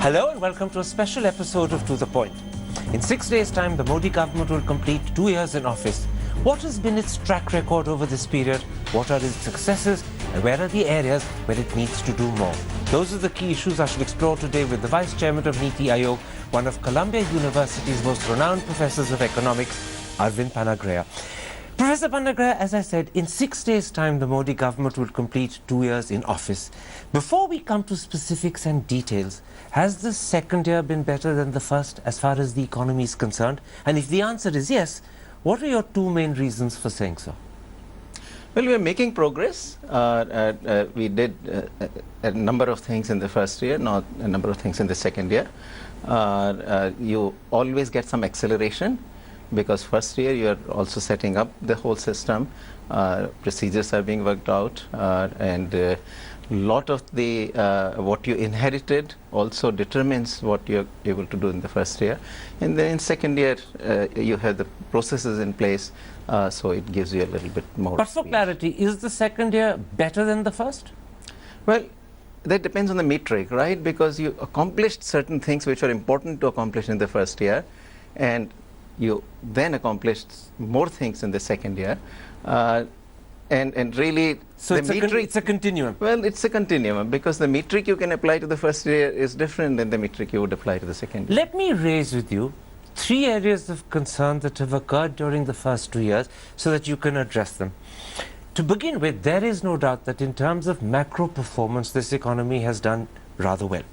Hello and welcome to a special episode of To The Point. In 6 days' time, the Modi government will complete 2 years in office. What has been its track record over this period? What are its successes? And where are the areas where it needs to do more? Those are the key issues I shall explore today with the Vice Chairman of Niti Aayog, one of Columbia University's most renowned professors of economics, Arvind. Professor Pandagre, as I said, in 6 days' time, the Modi government will complete 2 years in office. Before we come to specifics and details, has the second year been better than the first as far as the economy is concerned? And if the answer is yes, what are your two main reasons for saying so? Well, we are making progress. We did a number of things in the first year, not a number of things in the second year. You always get some acceleration, because first year you are also setting up the whole system, procedures are being worked out, and a lot of the what you inherited also determines what you're able to do in the first year. And then in second year you have the processes in place, so it gives you a little bit more. But for clarity, is the second year better than the first? Well, that depends on the metric, right? Because you accomplished certain things which are important to accomplish in the first year, and you then accomplished more things in the second year, and really so the metric, it's a continuum. Well, it's a continuum, because the metric you can apply to the first year is different than the metric you would apply to the second year. Let me raise with you 3 areas of concern that have occurred during the first 2 years so that you can address them. To begin with, there is no doubt that in terms of macro performance, this economy has done rather well.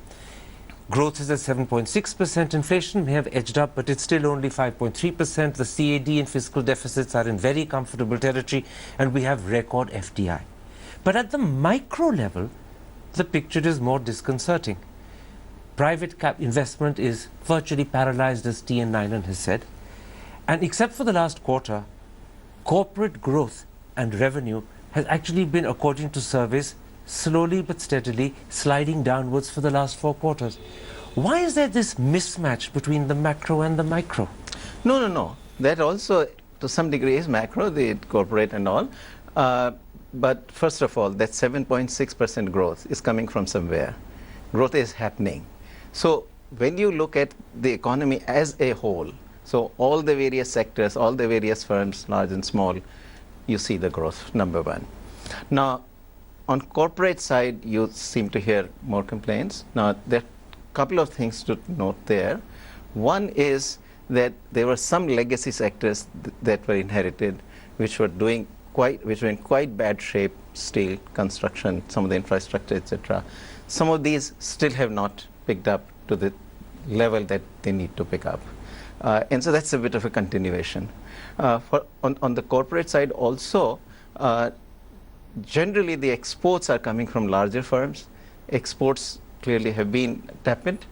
Growth is at 7.6%, inflation may have edged up, but it's still only 5.3%. The CAD and fiscal deficits are in very comfortable territory, and we have record FDI. But at the micro level, the picture is more disconcerting. Private cap investment is virtually paralyzed, as T.N. Nayanan has said. And except for the last quarter, corporate growth and revenue has actually been, according to surveys, slowly but steadily sliding downwards for the last 4 quarters. Why is there this mismatch between the macro and the micro? No. That also, to some degree, is macro, the corporate and all. But first of all, that 7.6% growth is coming from somewhere. Growth is happening. So when you look at the economy as a whole, so all the various sectors, all the various firms, large and small, you see the growth, number one. Now, on corporate side, you seem to hear more complaints. Now, there are a couple of things to note there. One is that there were some legacy sectors that were inherited, which were in quite bad shape: steel, construction, some of the infrastructure, etc. Some of these still have not picked up to the level that they need to pick up, and so that's a bit of a continuation. On the corporate side, also. Generally, the exports are coming from larger firms. Exports clearly have been tepid.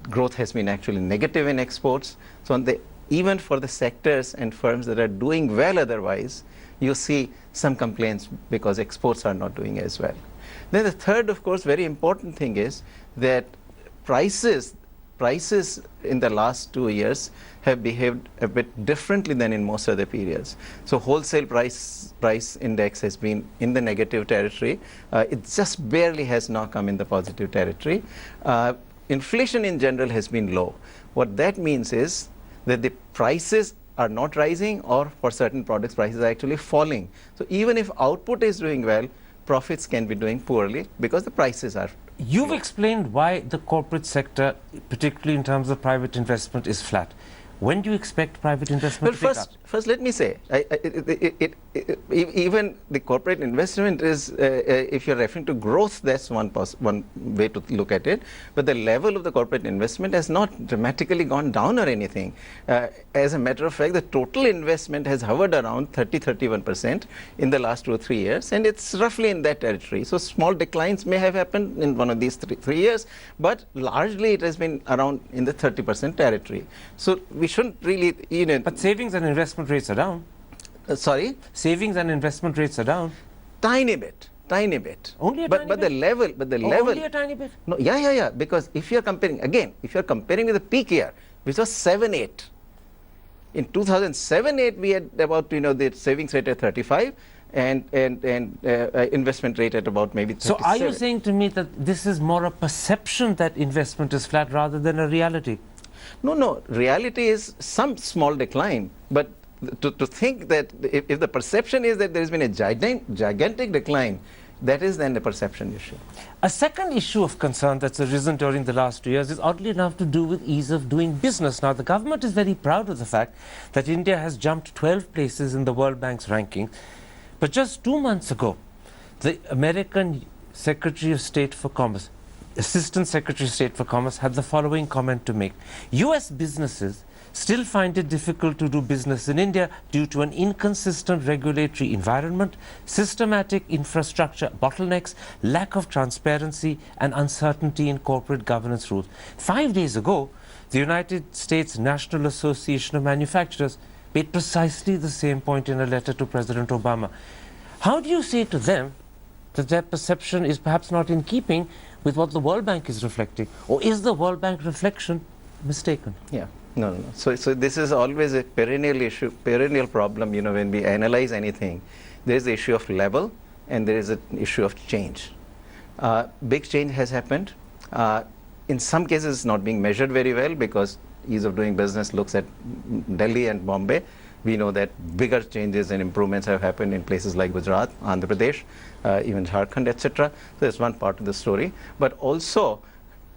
Growth has been actually negative in exports. So even for the sectors and firms that are doing well otherwise, you see some complaints because exports are not doing as well. Then the third, of course, very important thing is that prices in the last 2 years have behaved a bit differently than in most other periods. So wholesale price index has been in the negative territory. It just barely has now come in the positive territory. Inflation in general has been low. What that means is that the prices are not rising, or for certain products prices are actually falling. So even if output is doing well, profits can be doing poorly because the prices are. You've explained why the corporate sector, particularly in terms of private investment, is flat. When do you expect private investment to pick up? First, let me say, even the corporate investment is, if you're referring to growth, that's one way to look at it. But the level of the corporate investment has not dramatically gone down or anything. As a matter of fact, the total investment has hovered around 30-31% in the last 2 or 3 years, and it's roughly in that territory. So small declines may have happened in one of these 3 years, but largely it has been around in the 30% territory. So we shouldn't really, But savings and investment rates are down. Sorry? Savings and investment rates are down. Tiny bit. Only a tiny bit? Only a tiny bit? No, yeah. Because if you're comparing, with the peak year, which was 7-8. In 2007-8, we had about, the savings rate at 35. and investment rate at about maybe 37. So are you saying to me that this is more a perception that investment is flat rather than a reality? No. Reality is some small decline, but to think that if the perception is that there has been a gigantic decline, that is then the perception issue. A second issue of concern that's arisen during the last 2 years is oddly enough to do with ease of doing business. Now, the government is very proud of the fact that India has jumped 12 places in the World Bank's ranking. But just 2 months ago, the American Secretary of State for Commerce, Assistant Secretary of State for Commerce, had the following comment to make. US businesses still find it difficult to do business in India due to an inconsistent regulatory environment, systematic infrastructure bottlenecks, lack of transparency, and uncertainty in corporate governance rules. 5 days ago, the United States National Association of Manufacturers made precisely the same point in a letter to President Obama. How do you say to them that their perception is perhaps not in keeping with what the World Bank is reflecting? Or is the World Bank reflection mistaken? Yeah. No. So this is always a perennial issue, perennial problem, when we analyze anything. There is the issue of level and there is an issue of change. Big change has happened. In some cases, it's not being measured very well because ease of doing business looks at Delhi and Bombay. We know that bigger changes and improvements have happened in places like Gujarat, Andhra Pradesh, even Jharkhand, etc. So that's one part of the story. But also,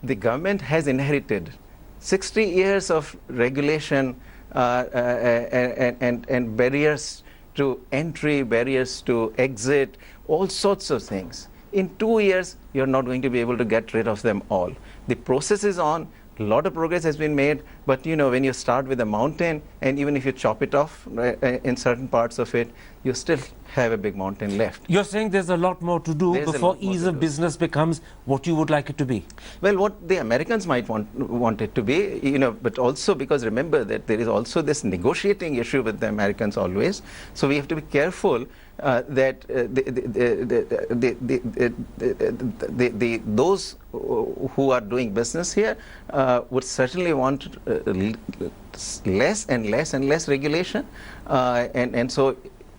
the government has inherited 60 years of regulation and barriers to entry, barriers to exit, all sorts of things. In 2 years, you're not going to be able to get rid of them all. The process is on. A lot of progress has been made, but when you start with a mountain, and even if you chop it off in certain parts of it, you still have a big mountain left. You're saying there's a lot more to do before ease of business becomes what you would like it to be? Well, what the Americans might want it to be, but also because remember that there is also this negotiating issue with the Americans always. So we have to be careful that those who are doing business here would certainly want less and less regulation, and so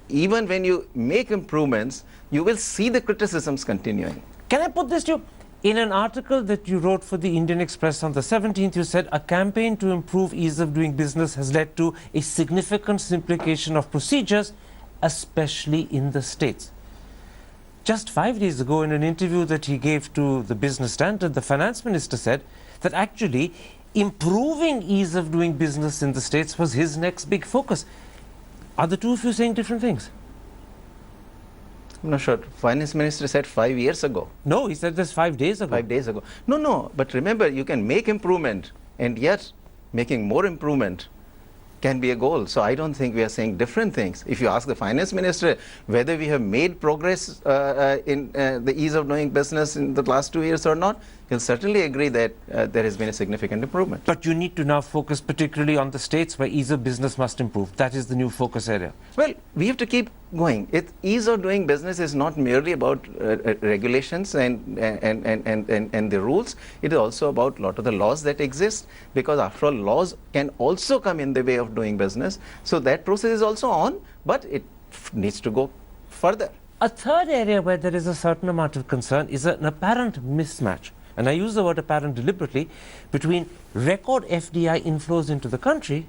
even when you make improvements, you will see the criticisms continuing. Can I put this to you? In an article that you wrote for the Indian Express on the 17th, you said a campaign to improve ease of doing business has led to a significant simplification of procedures, especially in the states. Just 5 days ago, in an interview that he gave to the Business Standard, the finance minister said that actually improving ease of doing business in the states was his next big focus. Are the two of you saying different things? I'm not sure. Finance minister said 5 years ago. No, he said this 5 days ago. 5 days ago. No. But remember, you can make improvement, and yet making more improvement can be a goal. So I don't think we are saying different things. If you ask the finance minister whether we have made progress in the ease of doing business in the last 2 years or not, he'll certainly agree that there has been a significant improvement. But you need to now focus particularly on the states where ease of business must improve. That is the new focus area. Well, we have to keep going. Ease of doing business is not merely about regulations and the rules. It is also about a lot of the laws that exist, because after all, laws can also come in the way of doing business. So that process is also on, but it needs to go further. A third area where there is a certain amount of concern is an apparent mismatch, and I use the word apparent deliberately, between record FDI inflows into the country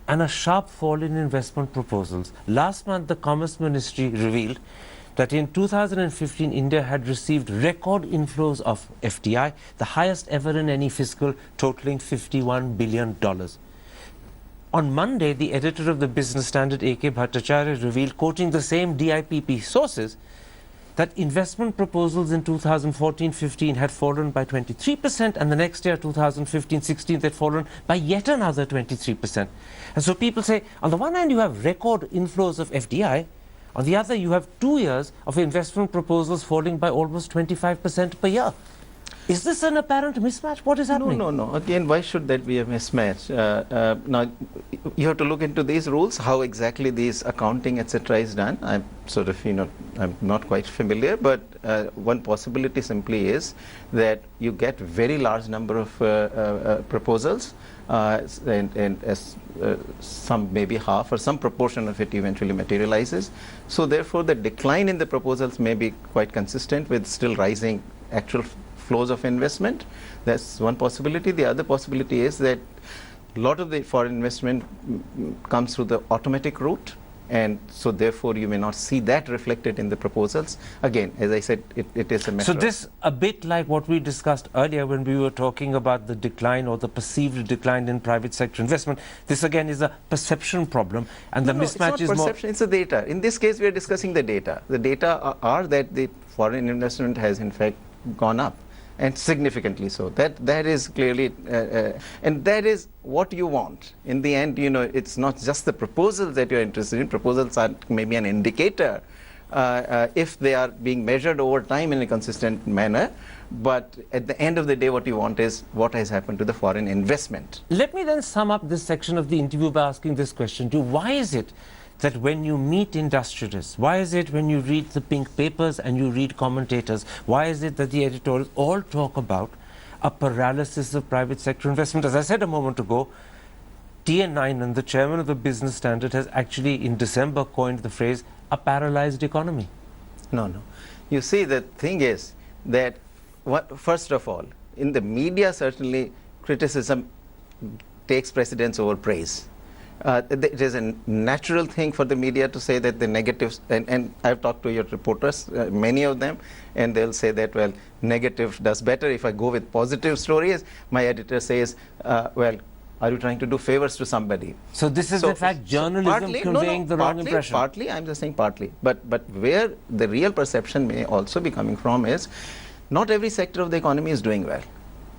and a sharp fall in investment proposals. Last month, the Commerce Ministry revealed that in 2015, India had received record inflows of FDI, the highest ever in any fiscal, totaling $51 billion. On Monday, the editor of the Business Standard, A.K. Bhattacharya, revealed, quoting the same DIPP sources, that investment proposals in 2014-15 had fallen by 23%, and the next year, 2015-16, they'd fallen by yet another 23%. And so people say, on the one hand, you have record inflows of FDI, on the other, you have 2 years of investment proposals falling by almost 25% per year. Is this an apparent mismatch? What is happening? No. Again, why should that be a mismatch? Now, you have to look into these rules, how exactly these accounting, etc., is done. I'm sort of, I'm not quite familiar, but one possibility simply is that you get very large number of proposals, and as some maybe half or some proportion of it eventually materializes. So therefore, the decline in the proposals may be quite consistent with still rising actual flows of investment. That's one possibility. The other possibility is that a lot of the foreign investment comes through the automatic route, and so therefore you may not see that reflected in the proposals. Again, as I said, it is a matter. So this a bit like what we discussed earlier when we were talking about the decline or the perceived decline in private sector investment. This again is a perception problem, and the mismatch it's not is perception, it's the data. In this case, we are discussing the data. The data are that the foreign investment has in fact gone up, and significantly so. That is clearly, and that is what you want. In the end, it's not just the proposals that you're interested in. Proposals are maybe an indicator if they are being measured over time in a consistent manner. But at the end of the day, what you want is what has happened to the foreign investment. Let me then sum up this section of the interview by asking this question to you. Why is it that when you meet industrialists, why is it when you read the pink papers and you read commentators, why is it that the editorials all talk about a paralysis of private sector investment? As I said a moment ago, TN9 and the chairman of the Business Standard has actually in December coined the phrase a paralyzed economy. No. You see, the thing is that, first of all, in the media certainly criticism takes precedence over praise. It is a natural thing for the media to say that the negatives, and I've talked to your reporters, many of them, and they'll say that, well, negative does better. If I go with positive stories, my editor says, well, are you trying to do favors to somebody? So this is in fact journalism conveying the wrong impression. Partly, I'm just saying partly. But where the real perception may also be coming from is not every sector of the economy is doing well.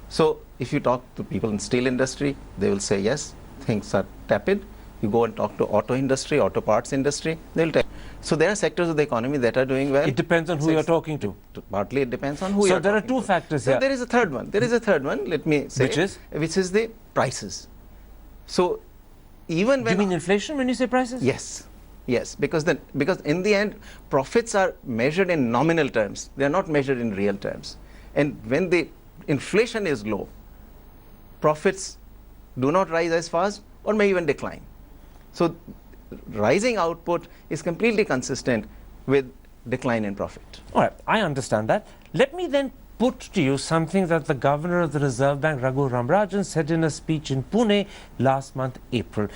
So if you talk to people in steel industry, they will say, yes, things are tepid. You go and talk to auto industry, auto parts industry, they'll tell you. So there are sectors of the economy that are doing well. It depends on who you're talking to. Partly it depends on who you're talking to. So there are two factors here. There is a third one. There is a third one, let me say. Which is the prices. So even when... Do you mean inflation when you say prices? Yes, because in the end, profits are measured in nominal terms. They are not measured in real terms. And when the inflation is low, profits do not rise as fast or may even decline. So rising output is completely consistent with decline in profit. All right, I understand that. Let me then put to you something that the governor of the Reserve Bank, Raghu Ramrajan, said in a speech in Pune last month, April.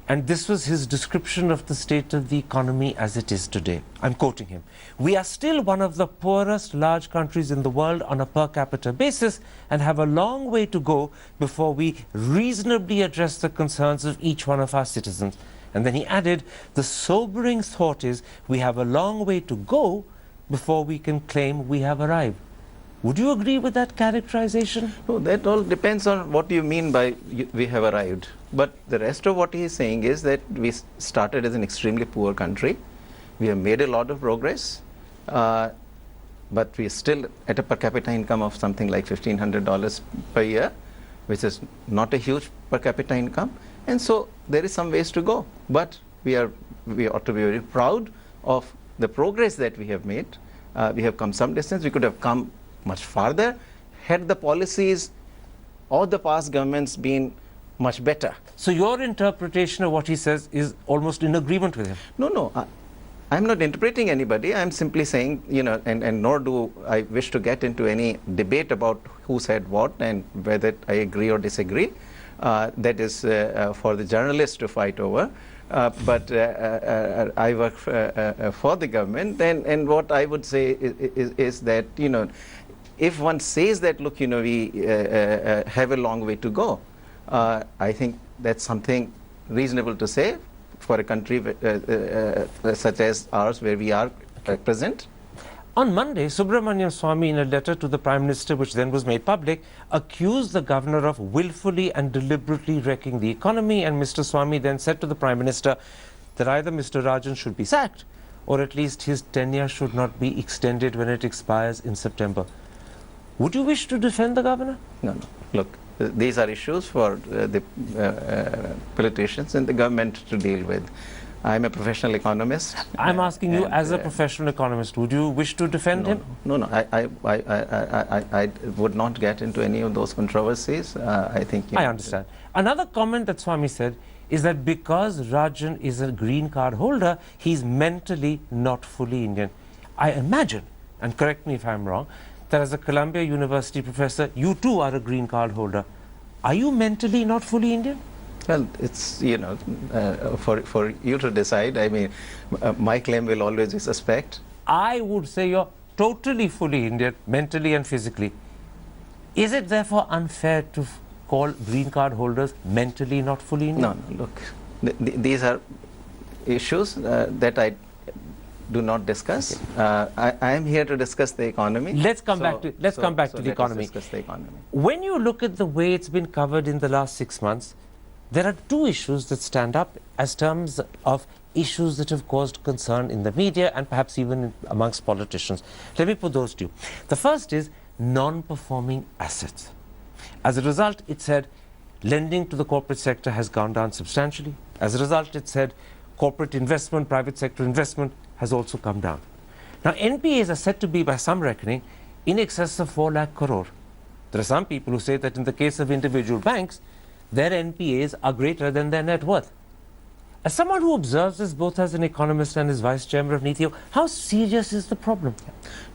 And this was his description of the state of the economy as it is today. I'm quoting him. We are still one of the poorest large countries in the world on a per capita basis and have a long way to go before we reasonably address the concerns of each one of our citizens. And then he added, the sobering thought is we have a long way to go before we can claim we have arrived. Would you agree with that characterization? No, that all depends on what you mean by we have arrived. But the rest of what he is saying is that we started as an extremely poor country. We have made a lot of progress, but we are still at a per capita income of something like $1,500 per year, which is not a huge per capita income. And so there is some ways to go. But we ought to be very proud of the progress that we have made. We have come some distance. We could have come much farther had the policies of the past governments been much better. So your interpretation of what he says is almost in agreement with him? No. I'm not interpreting anybody. I'm simply saying, and nor do I wish to get into any debate about who said what and whether I agree or disagree. That is for the journalists to fight over. But I work for the government, and what I would say is that, if one says that, look, we have a long way to go, I think that's something reasonable to say for a country such as ours, where we are present. On Monday, Subramanian Swamy, in a letter to the Prime Minister, which then was made public, accused the governor of willfully and deliberately wrecking the economy, and Mr. Swamy then said to the Prime Minister that either Mr. Rajan should be sacked, or at least his tenure should not be extended when it expires in September. Would you wish to defend the governor? No, no. Look, these are issues for the politicians and the government to deal with. I'm a professional economist. I'm asking you as a professional economist, would you wish to defend him? No, no. I would not get into any of those controversies. I think. I understand. Another comment that Swami said is that because Rajan is a green card holder, he's mentally not fully Indian. I imagine, and correct me if I'm wrong, that as a Columbia University professor, you too are a green card holder. Are you mentally not fully Indian? Well, it's, you know, for you to decide. I mean, my claim will always be suspect. I would say you're totally fully Indian, mentally and physically. Is it therefore unfair to call green card holders mentally not fully Indian? No, no, look, these are issues that I do not discuss. Okay. I am here to discuss the economy. Let's come back to the economy. Discuss the economy. When you look at the way it's been covered in the last 6 months, there are two issues that stand up as terms of issues that have caused concern in the media and perhaps even amongst politicians. Let me put those to you. The first is non-performing assets. As a result, it said lending to the corporate sector has gone down substantially. As a result, it said corporate investment, private sector investment has also come down. Now, NPAs are said to be, by some reckoning, in excess of 4 lakh crore. There are some people who say that in the case of individual banks, their NPAs are greater than their net worth. As someone who observes this both as an economist and as vice chairman of NITI, how serious is the problem?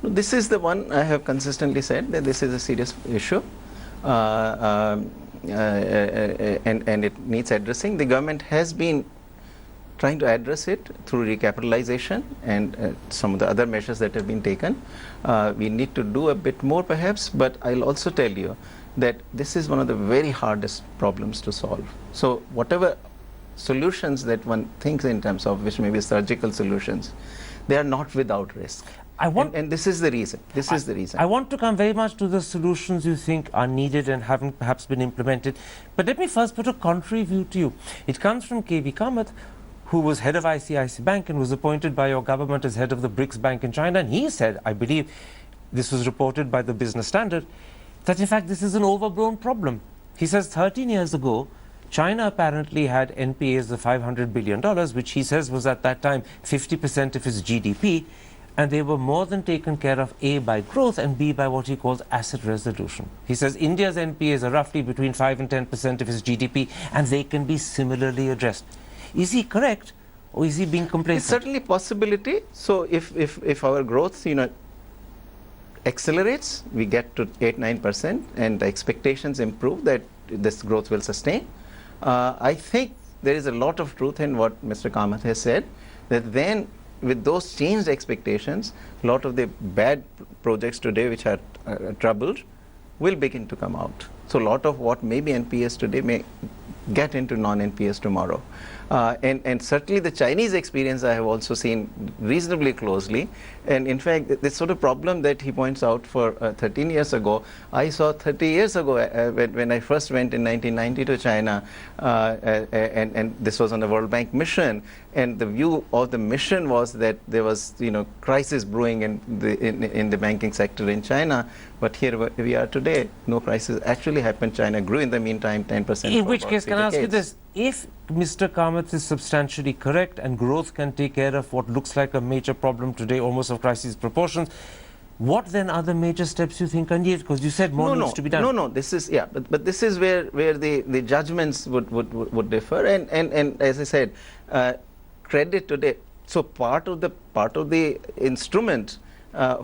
No, this is the one I have consistently said that this is a serious issue. And it needs addressing. The government has been trying to address it through recapitalization and some of the other measures that have been taken. We need to do a bit more perhaps, but I'll also tell you that this is one of the very hardest problems to solve. So whatever solutions that one thinks in terms of, which may be surgical solutions, they are not without risk. And this is the reason. I want to come very much to the solutions you think are needed and haven't perhaps been implemented. But let me first put a contrary view to you. It comes from K.V. Kamath, who was head of ICICI Bank and was appointed by your government as head of the BRICS Bank in China. And he said, I believe this was reported by the Business Standard, that in fact this is an overblown problem. He says 13 years ago, China apparently had NPAs of $500 billion, which he says was at that time 50% of its GDP. And they were more than taken care of, A, by growth, and B, by what he calls asset resolution. He says India's NPAs are roughly between 5 and 10% of its GDP, and they can be similarly addressed. Is he correct, or is he being complacent? It's certainly a possibility. So if our growth, you know, accelerates, we get to 8-9%, and the expectations improve that this growth will sustain. I think there is a lot of truth in what Mr. Kamath has said, that then with those changed expectations, a lot of the bad projects today which are troubled will begin to come out. So a lot of what may be NPS today may get into non-NPS tomorrow. And certainly the Chinese experience I have also seen reasonably closely. And in fact, this sort of problem that he points out for 13 years ago, I saw 30 years ago when I first went in 1990 to China, and this was on a World Bank mission. And the view of the mission was that there was, you know, crisis brewing in the banking sector in China. But here we are today. No crisis actually happened. China grew in the meantime 10%. In which case, can I ask you this? If Mr. Kamath is substantially correct and growth can take care of what looks like a major problem today, almost of crisis proportions, what then are the major steps you think are needed? Because you said more needs to be done. No, this is, yeah, but this is where the judgments would differ. And as I said, credit today. So part of the instrument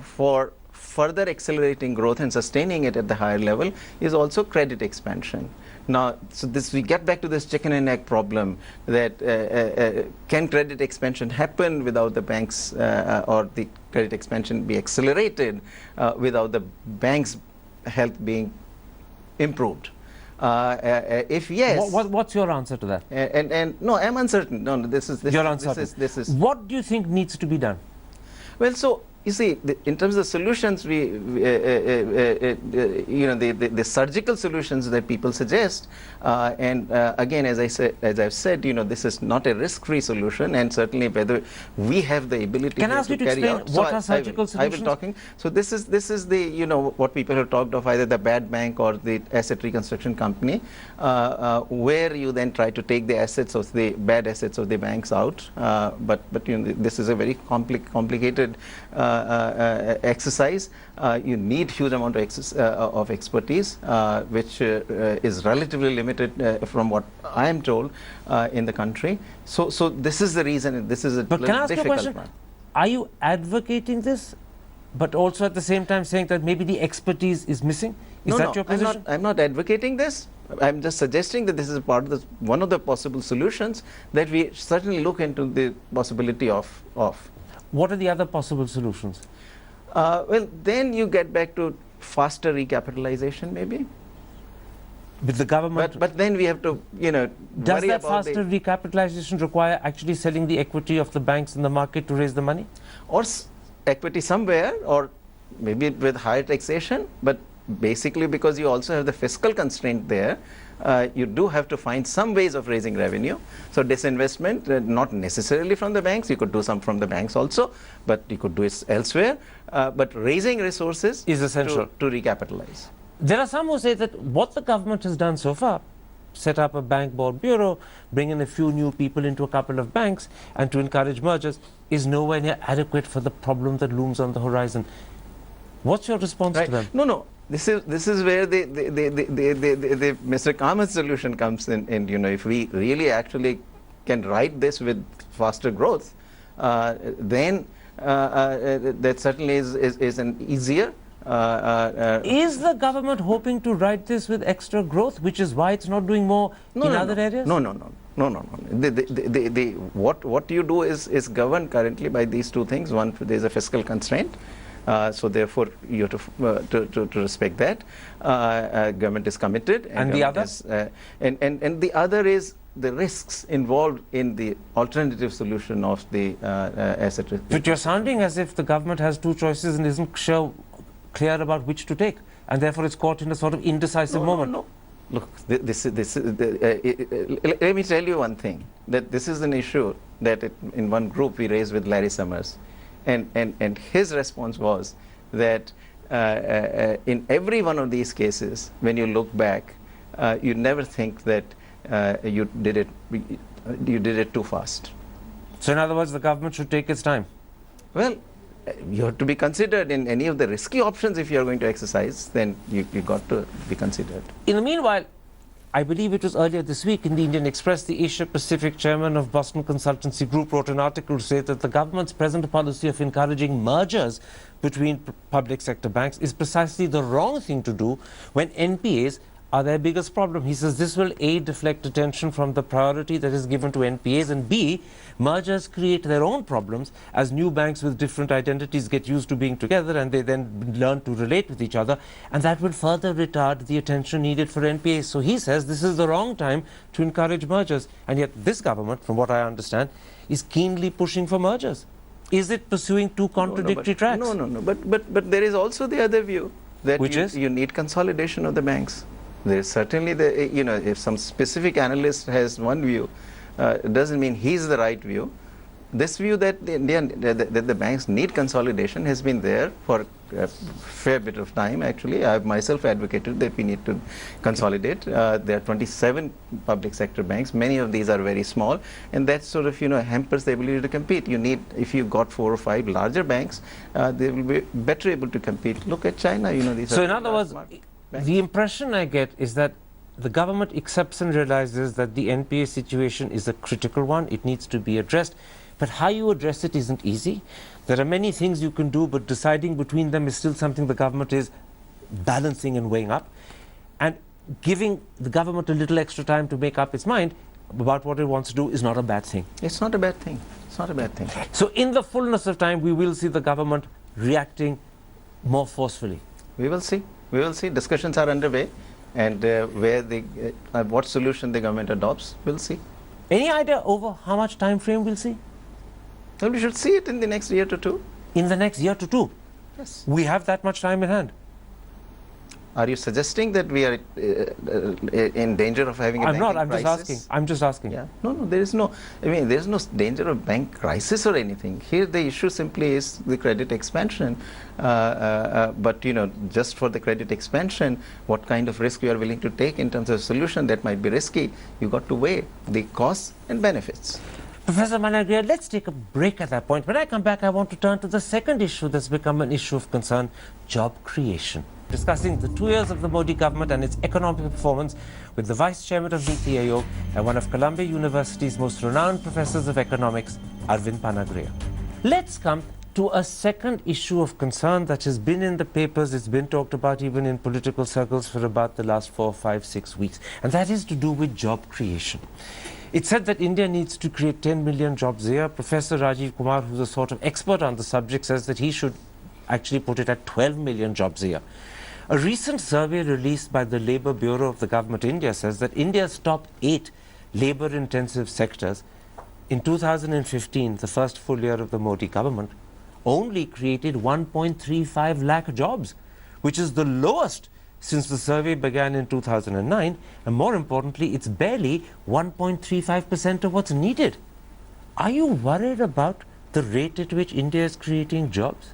for further accelerating growth and sustaining it at the higher level is also credit expansion. Now, so we get back to this chicken and egg problem that can credit expansion happen without the banks or the credit expansion be accelerated without the banks' health being improved? If yes, what's your answer to that? And no, I'm uncertain. No, this is your answer. This is. What do you think needs to be done? Well, so you see, in terms of solutions, the surgical solutions that people suggest, and again, as I've said, this is not a risk-free solution, and certainly whether we have the ability Can I ask you to carry explain out. what are surgical I will solutions? talking. So this is the what people have talked of, either the bad bank or the asset reconstruction company, where you then try to take the assets of the bad assets of the banks out. But this is a very complicated exercise. You need huge amount of expertise, which is relatively limited from what I am told in the country. So this is the reason. This is a But can I ask you a difficult question? one. Are you advocating this, but also at the same time saying that maybe the expertise is missing? Is that your position? I'm not advocating this. I'm just suggesting that this is one of the possible solutions that we certainly look into the possibility of. What are the other possible solutions? Well, then you get back to faster recapitalization, maybe. With the government, But then we have to, does worry that about faster recapitalization require actually selling the equity of the banks in the market to raise the money? or equity somewhere, or maybe with higher taxation. But basically, because you also have the fiscal constraint there, you do have to find some ways of raising revenue. So disinvestment, not necessarily from the banks. You could do some from the banks also, but you could do it elsewhere. But raising resources Is essential. to recapitalize. There are some who say that what the government has done so far, set up a bank board bureau, bring in a few new people into a couple of banks, and to encourage mergers, is nowhere near adequate for the problem that looms on the horizon. What's your response to them? No. This is where the Mr. Kamat's solution comes in. And if we really actually can write this with faster growth, then that certainly is an easier. Is the government hoping to write this with extra growth, which is why it's not doing more in other areas? No. What you do is governed currently by these two things. One, there is a fiscal constraint. So therefore, you have to respect that. Government is committed. And the other? And the other is the risks involved in the alternative solution of the asset risk. But you're sounding as if the government has two choices and isn't clear about which to take, and therefore it's caught in a sort of indecisive moment. No. Look, let me tell you one thing, that this is an issue that in one group we raised with Larry Summers. And his response was that in every one of these cases, when you look back, you never think that you did it too fast. So in other words, the government should take its time. Well, you have to be considered in any of the risky options. If you are going to exercise, then you got to be considered. In the meanwhile, I believe it was earlier this week in the Indian Express, the Asia Pacific chairman of Boston Consultancy Group wrote an article to say that the government's present policy of encouraging mergers between public sector banks is precisely the wrong thing to do when NPAs are their biggest problem. He says this will A, deflect attention from the priority that is given to NPAs, and B, mergers create their own problems as new banks with different identities get used to being together and they then learn to relate with each other, and that will further retard the attention needed for NPAs. So he says this is the wrong time to encourage mergers, and yet this government, from what I understand, is keenly pushing for mergers. Is it pursuing two contradictory tracks? No. But there is also the other view that you need consolidation of the banks. There is certainly if some specific analyst has one view, it doesn't mean he's the right view. This view that the banks need consolidation has been there for a fair bit of time. Actually, I have myself advocated that we need to consolidate. There are 27 public sector banks. Many of these are very small, and that sort of hampers the ability to compete. If you've got 4 or 5 larger banks, they will be better able to compete. Look at China. These. So in other words, the impression I get is that the government accepts and realizes that the NPA situation is a critical one. It needs to be addressed. But how you address it isn't easy. There are many things you can do, but deciding between them is still something the government is balancing and weighing up. And giving the government a little extra time to make up its mind about what it wants to do is not a bad thing. It's not a bad thing. It's not a bad thing. So in the fullness of time, we will see the government reacting more forcefully. We will see. We will see. Discussions are underway, and what solution the government adopts, we'll see. Any idea over how much time frame we'll see? Well, we should see it in the next year to two. in the next year to two. Yes. We have that much time in hand. Are you suggesting that we are in danger of having a I'm not, banking I'm crisis? just asking. I'm just asking. Yeah. No, there is no, there is no danger of bank crisis or anything. Here the issue simply is the credit expansion. But, just for the credit expansion, what kind of risk you are willing to take in terms of solution that might be risky, you got to weigh the costs and benefits. Professor Managria, let's take a break at that point. When I come back, I want to turn to the second issue that's become an issue of concern, job creation. Discussing the 2 years of the Modi government and its economic performance with the Vice Chairman of Niti Aayog and one of Columbia University's most renowned professors of economics, Arvind Panagria. Let's come to a second issue of concern that has been in the papers. It's been talked about even in political circles for about the last 4, 5, 6 weeks, and that is to do with job creation. It's said that India needs to create 10 million jobs a year. Professor Rajiv Kumar, who's a sort of expert on the subject, says that he should actually put it at 12 million jobs a year. A recent survey released by the Labour Bureau of the Government of India says that India's top 8 labour-intensive sectors in 2015, the first full year of the Modi government, only created 1.35 lakh jobs, which is the lowest since the survey began in 2009, and more importantly, it's barely 1.35% of what's needed. Are you worried about the rate at which India is creating jobs?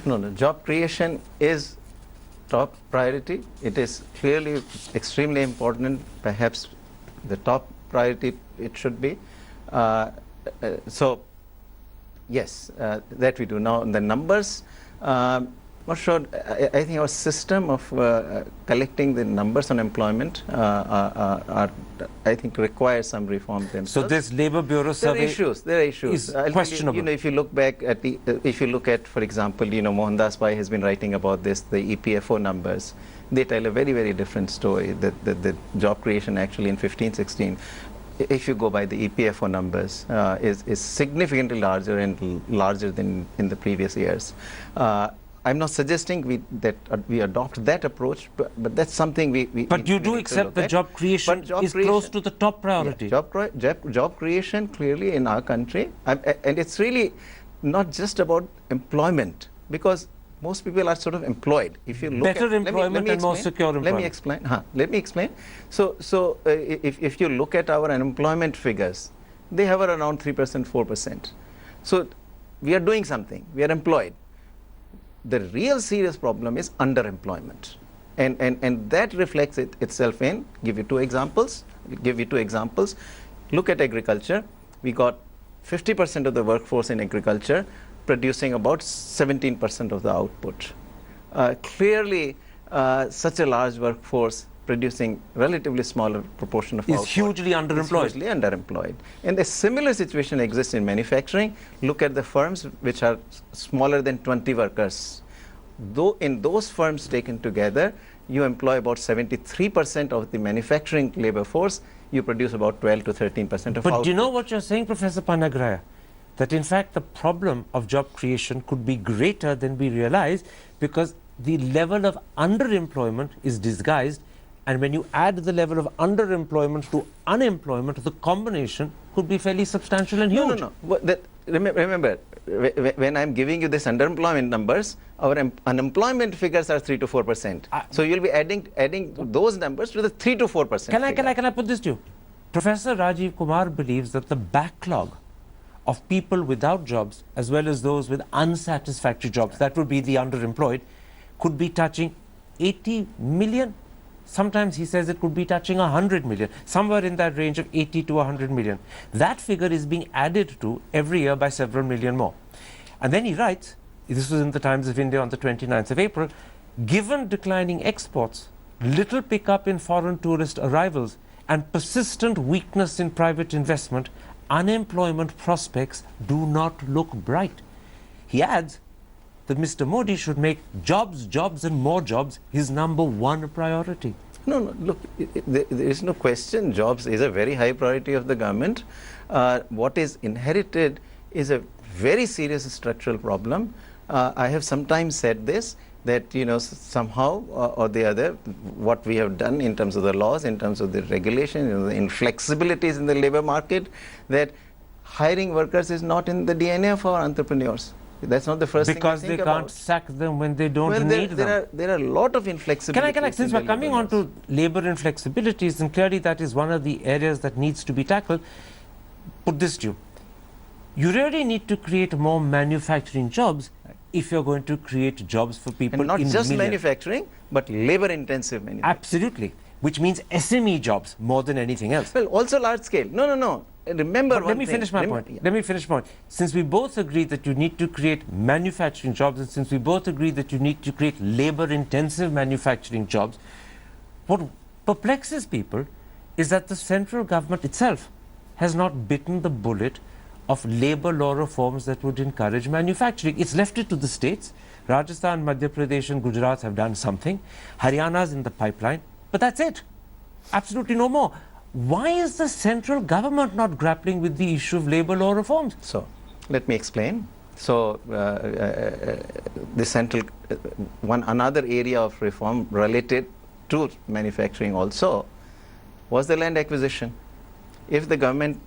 No, job creation is top priority. It is clearly extremely important, perhaps the top priority it should be. So, yes, that we do. Now, the numbers, not sure, I think our system of collecting the numbers on employment I think requires some reform themselves. So this Labour Bureau survey there are issues. Is questionable. If you look back at the, if you look at, for example, Mohandas Pai has been writing about this, the EPFO numbers, they tell a very, very different story. The job creation actually in 15-16, if you go by the EPFO numbers, is significantly larger and larger than in the previous years. I'm not suggesting that we adopt that approach, but that's something we But you do accept that job creation is close to the top priority. Yeah, job creation clearly in our country, and it's really not just about employment, because most people are sort of employed. If you look Better employment and more secure employment. Let me explain. So if you look at our unemployment figures, they hover around 3%, 4%. So we are doing something. We are employed. The real serious problem is underemployment, and that reflects itself in, give you two examples. Look at agriculture. We got 50% of the workforce in agriculture producing about 17% of the output. Clearly, such a large workforce producing relatively smaller proportion of output is hugely underemployed. And a similar situation exists in manufacturing. Look at the firms which are smaller than 20 workers. Though in those firms taken together, you employ about 73% of the manufacturing labor force, you produce about 12 to 13% of output. But do you know what you're saying, Professor Panagraya? That in fact the problem of job creation could be greater than we realize, because the level of underemployment is disguised, and when you add the level of underemployment to unemployment, the combination could be fairly substantial and huge. No. Remember, when I'm giving you this underemployment numbers, our unemployment figures are 3 to 4%. So you'll be adding those numbers to the 3 to 4%. Can I put this to you? Professor Rajiv Kumar believes that the backlog of people without jobs, as well as those with unsatisfactory jobs, that would be the underemployed, could be touching 80 million. Sometimes he says it could be touching 100 million, somewhere in that range of 80 to 100 million. That figure is being added to every year by several million more. And then he writes, this was in the Times of India on the 29th of April, given declining exports, little pickup in foreign tourist arrivals, and persistent weakness in private investment, unemployment prospects do not look bright. He adds that Mr. Modi should make jobs, and more jobs his number one priority. No, look, there is no question. Jobs is a very high priority of the government. What is inherited is a very serious structural problem. I have sometimes said this, that somehow or the other, what we have done in terms of the laws, in terms of the regulation, the inflexibilities in the labor market, that hiring workers is not in the DNA of our entrepreneurs. That's not the first because thing I they think can't about. sack them when they don't Well, need them. there are a lot of inflexibilities. Can I, since in we're the coming labour on to laws. labour inflexibilities, and clearly that is one of the areas that needs to be tackled, put this to you. You really need to create more manufacturing jobs if you're going to create jobs for people And not in just millions. manufacturing, but labor-intensive manufacturing. Absolutely, which means SME jobs more than anything else. Well, also large scale. No. Remember But one let me thing. finish my point. Let me finish my point. Since we both agree that you need to create manufacturing jobs, and since we both agree that you need to create labor-intensive manufacturing jobs, what perplexes people is that the central government itself has not bitten the bullet of labour law reforms that would encourage manufacturing. It's left it to the states. Rajasthan, Madhya Pradesh and Gujarat have done something. Haryana's in the pipeline. But that's it. Absolutely no more. Why is the central government not grappling with the issue of labour law reforms? So, let me explain. So, the central, another area of reform related to manufacturing also was the land acquisition. If the government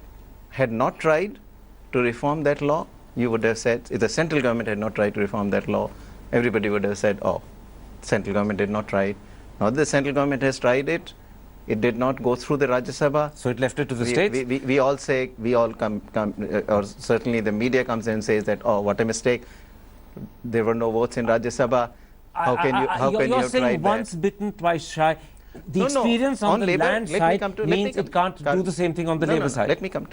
had not tried to reform that law, you would have said, if the central government had not tried to reform that law, everybody would have said, oh, central government did not try it. Now the central government has tried it. It did not go through the Rajya Sabha. So it left it to the states? We all say, or certainly the media comes in and says that, oh, what a mistake. There were no votes in Rajya Sabha. How can you have You're saying tried once that? bitten, twice shy. The No, experience on the labour, land side means it can't do the same thing on the labour side. Let me come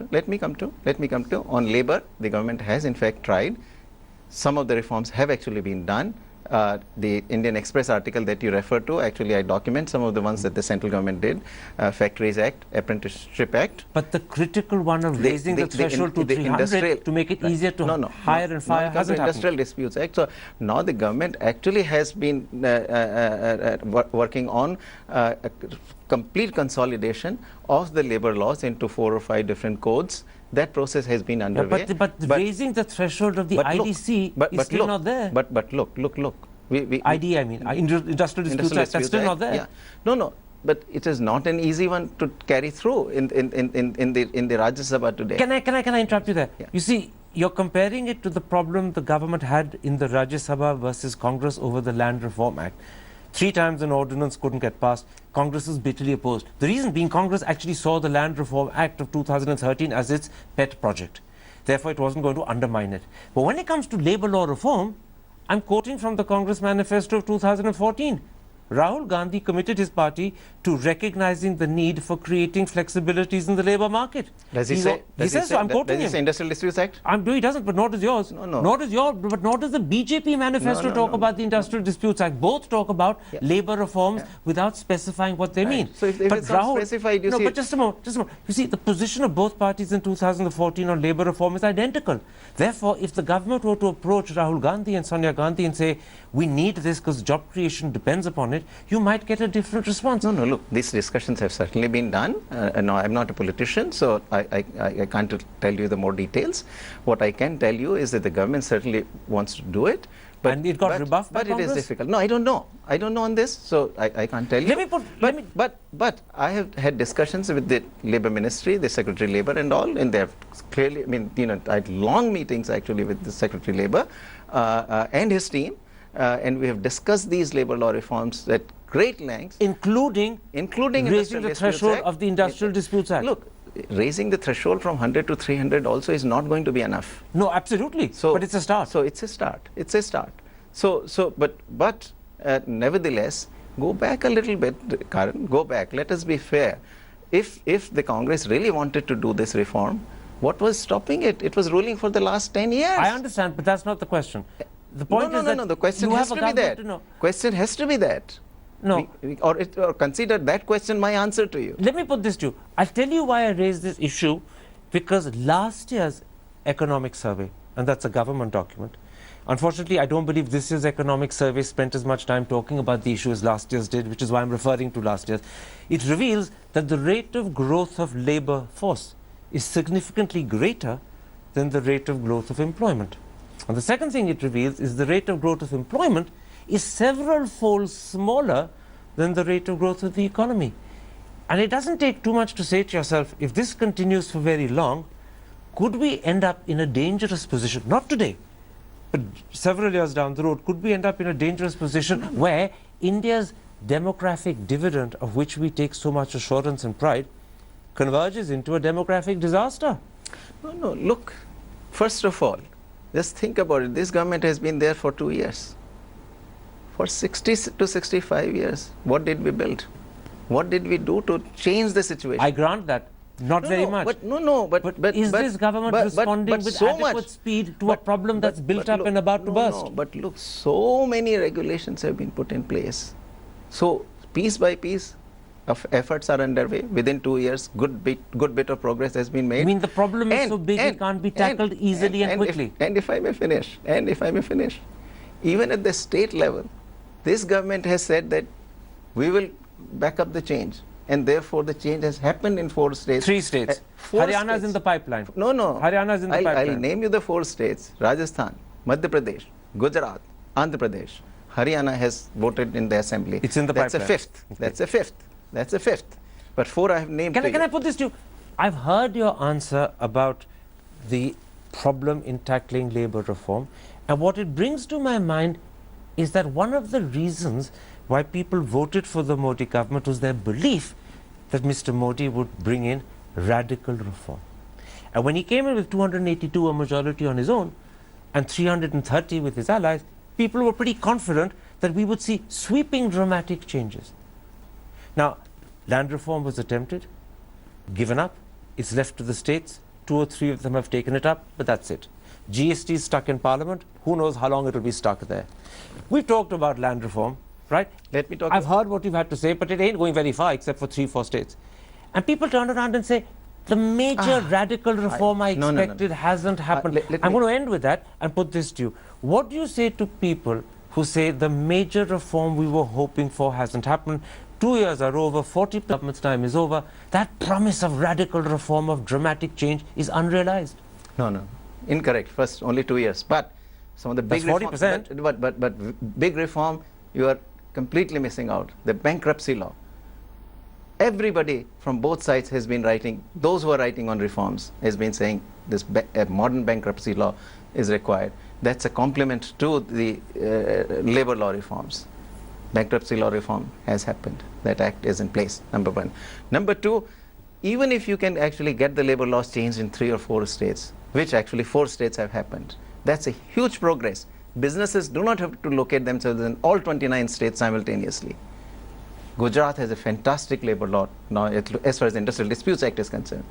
to. On labour, the government has in fact tried. Some of the reforms have actually been done. The Indian Express article that you referred to, actually I document some of the ones that the central government did. Factories Act, Apprenticeship Act. But the critical one of raising the threshold to 300 to make it easier to hire and fire hasn't happened. Industrial Disputes Act. So now the government actually has been working on a complete consolidation of the labour laws into 4 or 5 different codes. That process has been underway. But raising the threshold of the IDC is still not there. But look. ID, I mean, Industrial Disputes Act, that's still not there. Yeah. No. But it is not an easy one to carry through in the Rajya Sabha today. Can I interrupt you there? Yeah. You see, you're comparing it to the problem the government had in the Rajya Sabha versus Congress over the Land Reform Act. 3 times an ordinance couldn't get passed. Congress was bitterly opposed. The reason being Congress actually saw the Land Reform Act of 2013 as its pet project. Therefore, it wasn't going to undermine it. But when it comes to labour law reform, I'm quoting from the Congress manifesto of 2014. Rahul Gandhi committed his party to recognizing the need for creating flexibilities in the labour market. Does he say? He says so. I'm quoting him. Does he say Industrial Disputes Act? He doesn't, but nor does yours. No. Nor does the BJP manifesto talk about the Industrial Disputes Act. Both talk about labour reforms without specifying what they mean. So if it's not specified, you see... but just a moment. You see, the position of both parties in 2014 on labour reform is identical. Therefore, if the government were to approach Rahul Gandhi and Sonia Gandhi and say, we need this because job creation depends upon it, you might get a different response. No, look, these discussions have certainly been done. No, I'm not a politician, so I can't tell you the more details. What I can tell you is that the government certainly wants to do it. And it got rebuffed by Congress? It is difficult. No, I don't know. I don't know on this, so I can't tell you. But I have had discussions with the Labour Ministry, the Secretary Labour and all, and they have clearly, I had long meetings actually with the Secretary Labour and his team, and we have discussed these labour law reforms at great lengths. Including raising the threshold of the Industrial Disputes Act. Look, raising the threshold from 100 to 300 also is not going to be enough. No, absolutely. But it's a start. So it's a start. But nevertheless, go back a little bit, Karan. Go back. Let us be fair. If the Congress really wanted to do this reform, what was stopping it? It was ruling for the last 10 years. I understand, but that's not the question. The point is that the question has to be that. Question has to be that. No. Or consider that question my answer to you. Let me put this to you. I'll tell you why I raised this issue, because last year's economic survey, and that's a government document, unfortunately, I don't believe this year's economic survey spent as much time talking about the issue as last year's did, which is why I'm referring to last year's. It reveals that the rate of growth of labour force is significantly greater than the rate of growth of employment. And the second thing it reveals is the rate of growth of employment is several fold smaller than the rate of growth of the economy. And it doesn't take too much to say to yourself, if this continues for very long, could we end up in a dangerous position, not today, but several years down the road, could we end up in a dangerous position where India's demographic dividend, of which we take so much assurance and pride, converges into a demographic disaster? No, look, first of all, just think about it. This government has been there for 2 years. For 60 to 65 years, what did we build? What did we do to change the situation? I grant that. Not very much. But is this government responding with so adequate much speed to a problem that's built up look, and about to burst? No, but look, so many regulations have been put in place. So piece by piece, of efforts are underway. Within 2 years, good bit of progress has been made. I mean, the problem is so big it can't be tackled easily and quickly. If I may finish, even at the state level, this government has said that we will back up the change. And therefore, the change has happened in 4 states. 3 states. Haryana is in the pipeline. No. Haryana is in the pipeline. I'll name you the 4 states. Rajasthan, Madhya Pradesh, Gujarat, Andhra Pradesh. Haryana has voted in the assembly. It's in the pipeline. That's a fifth. That's a fifth. But 4 I have named. Can I put this to you? I've heard your answer about the problem in tackling labor reform. And what it brings to my mind is that one of the reasons why people voted for the Modi government was their belief that Mr. Modi would bring in radical reform. And when he came in with 282, a majority on his own, and 330 with his allies, people were pretty confident that we would see sweeping dramatic changes. Now, land reform was attempted, given up, it's left to the states. 2 or 3 of them have taken it up, but that's it. GST is stuck in Parliament. Who knows how long it will be stuck there. We've talked about land reform. Right? Let me talk. I've heard what you've had to say, but it ain't going very far except for 3-4 states. And people turn around and say, the major radical reform I expected hasn't happened. I'm going to end with that and put this to you. What do you say to people who say the major reform we were hoping for hasn't happened? 2 years are over, 40 government's time is over. That promise of radical reform, of dramatic change is unrealized. No. Incorrect. First, only 2 years. But some of the big reform, 40%. But big reform, you are completely missing out. The bankruptcy law. Everybody from both sides has been writing, those who are writing on reforms has been saying this modern bankruptcy law is required. That's a complement to the labor law reforms. Bankruptcy law reform has happened. That act is in place, number 1. Number 2, even if you can actually get the labor laws changed in 3 or 4 states, which actually 4 states have happened, that's a huge progress. Businesses do not have to locate themselves in all 29 states simultaneously. Gujarat has a fantastic labor law now as far as the Industrial Disputes Act is concerned.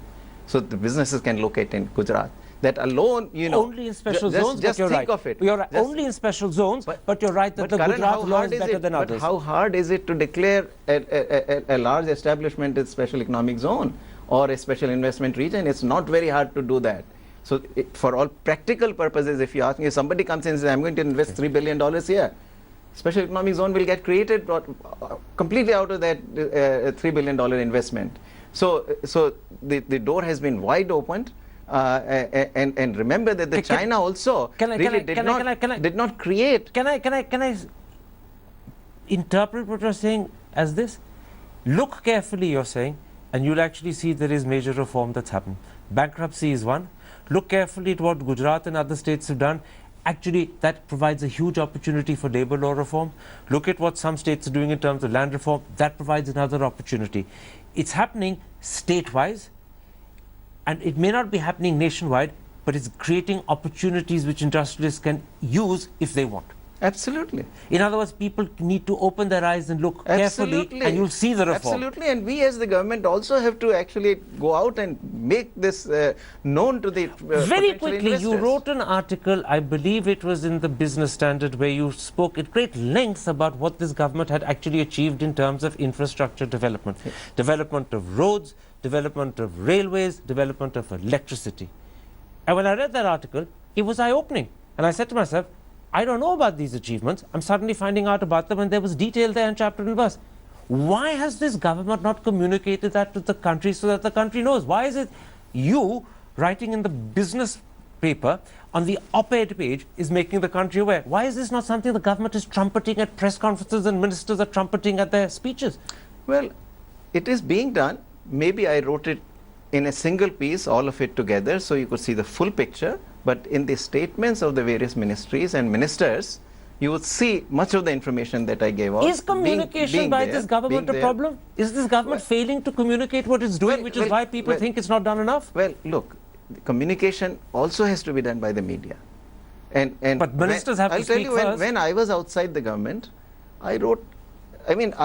So the businesses can locate in Gujarat. That alone, only in special zones, just but you're think right. of it. You're right. Only in special zones, but you're right that the Karan, Gujarat law is better than others. But how hard is it to declare a large establishment as special economic zone or a special investment region? It's not very hard to do that. So for all practical purposes, if you ask me, if somebody comes in and says, I'm going to invest $3 billion here, special economic zone will get created completely out of that $3 billion investment. So the door has been wide opened. And remember that China also did not create. Can I interpret what you're saying as this? Look carefully, you're saying, and you'll actually see there is major reform that's happened. Bankruptcy is one. Look carefully at what Gujarat and other states have done. Actually, that provides a huge opportunity for labor law reform. Look at what some states are doing in terms of land reform. That provides another opportunity. It's happening state-wise, and it may not be happening nationwide, but it's creating opportunities which industrialists can use if they want. Absolutely. In other words, people need to open their eyes and look carefully, and you'll see the reform. Absolutely, and we as the government also have to actually go out and make this known to the very quickly, investors. You wrote an article, I believe it was in the Business Standard, where you spoke at great length about what this government had actually achieved in terms of infrastructure development. Yes. Development of roads, development of railways, development of electricity. And when I read that article, it was eye-opening. And I said to myself, I don't know about these achievements. I'm suddenly finding out about them, and there was detail there in chapter and verse. Why has this government not communicated that to the country so that the country knows? Why is it you, writing in the business paper, on the op-ed page, is making the country aware? Why is this not something the government is trumpeting at press conferences and ministers are trumpeting at their speeches? Well, it is being done. Maybe I wrote it in a single piece, all of it together, so you could see the full picture. But in the statements of the various ministries and ministers, you would see much of the information that I gave out. Is communication by this government a problem? Is this government failing to communicate what it's doing, which is why people think it's not done enough? Well, look, communication also has to be done by the media. But ministers have to speak first. When I was outside the government, I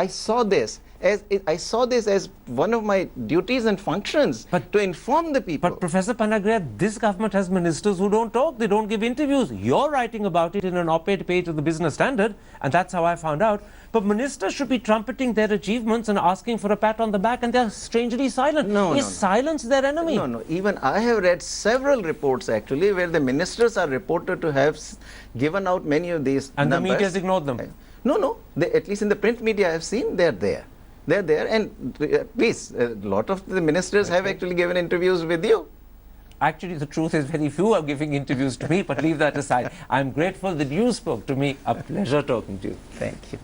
saw this as one of my duties and functions to inform the people. But Professor Panagraya, this government has ministers who don't talk, they don't give interviews. You're writing about it in an op-ed page of the Business Standard, and that's how I found out. But ministers should be trumpeting their achievements and asking for a pat on the back, and they're strangely silent. Is silence their enemy? No. Even I have read several reports actually where the ministers are reported to have given out many of these and numbers. The media has ignored them. No. At least in the print media I have seen, they're there. They're there, and please, a lot of the ministers have actually given interviews with you. Actually, the truth is very few are giving interviews to me, but leave that aside. I'm grateful that you spoke to me. A pleasure talking to you. Thank you.